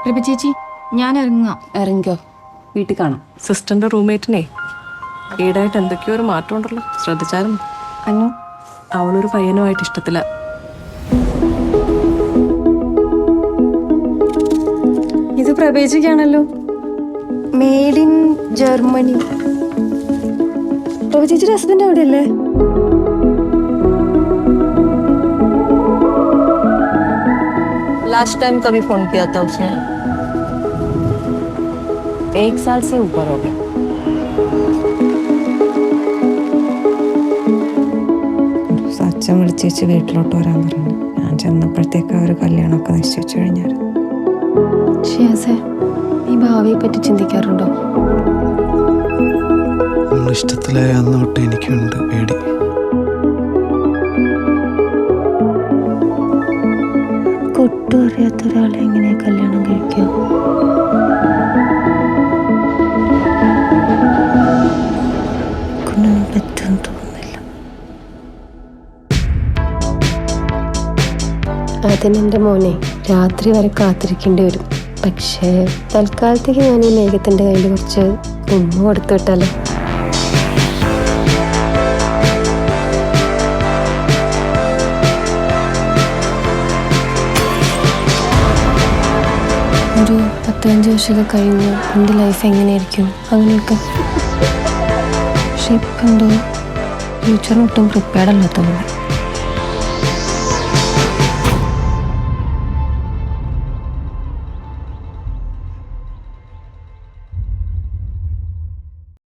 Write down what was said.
പ്രഭ ചേച്ചി ഞാൻ ഇറങ്ങാം. ഇറങ്ങിക്കോ, വീട്ടിൽ കാണാം. സിസ്റ്ററിന്റെ റൂംമേറ്റിനെ ഈടായിട്ട് എന്തൊക്കെയോ ഒരു മാറ്റം ഉണ്ടല്ലോ, ശ്രദ്ധിച്ചായിരുന്നു? അന്നു അവളൊരു പയ്യനുമായിട്ട് ഇഷ്ടത്തില്ല. ഇത് പ്രഭേച്ചിക്കാണല്ലോ, മെയ്ഡ് ഇൻ ജർമ്മനി. പ്രഭേച്ചിയുടെ ഹസ്ബൻഡ് അവിടെയല്ലേ? लास्ट टाइम कभी फोन किया था उसने? 1 साल से ऊपर हो गया. അച്ഛൻ വിളിച്ചേച്ച് വീട്ടിലോട്ട് വരാൻ പറഞ്ഞു. ഞാൻ ചെന്നപ്പോഴത്തേക്ക് അവർ കല്യാണമൊക്കെ നിശ്ചയിച്ചു കഴിഞ്ഞായിരുന്നു. ഷിയാസെ, നീ ഭാവിയെ പറ്റി ചിന്തിക്കാറുണ്ടോ? ഇഷ്ടത്തിലായ അന്ന് തൊട്ട് എനിക്കുണ്ട് പേടി. ഒട്ടും അറിയാത്ത ഒരാളെ എങ്ങനെ കല്യാണം കഴിക്കുക? കൊണ്ടൊന്നും പറ്റുമെന്ന് തോന്നുന്നില്ല. അതിനെൻ്റെ മോനെ രാത്രി വരെ കാത്തിരിക്കേണ്ടി വരും. പക്ഷേ തൽക്കാലത്തേക്ക് ഞാൻ ഈ മേഘത്തിൻ്റെ കയ്യിൽ കുറച്ച് ഉമ്മ കൊടുത്തു വിട്ടാലോ? ഒരു 15 വർഷമൊക്കെ കഴിഞ്ഞ് എൻ്റെ ലൈഫ് എങ്ങനെയായിരിക്കും അങ്ങനെയൊക്കെ. പക്ഷെ ഇപ്പം എന്തോ ഫ്യൂച്ചറിനൊട്ടും പ്രിപ്പയർഡ് അല്ലാത്ത പോലെ.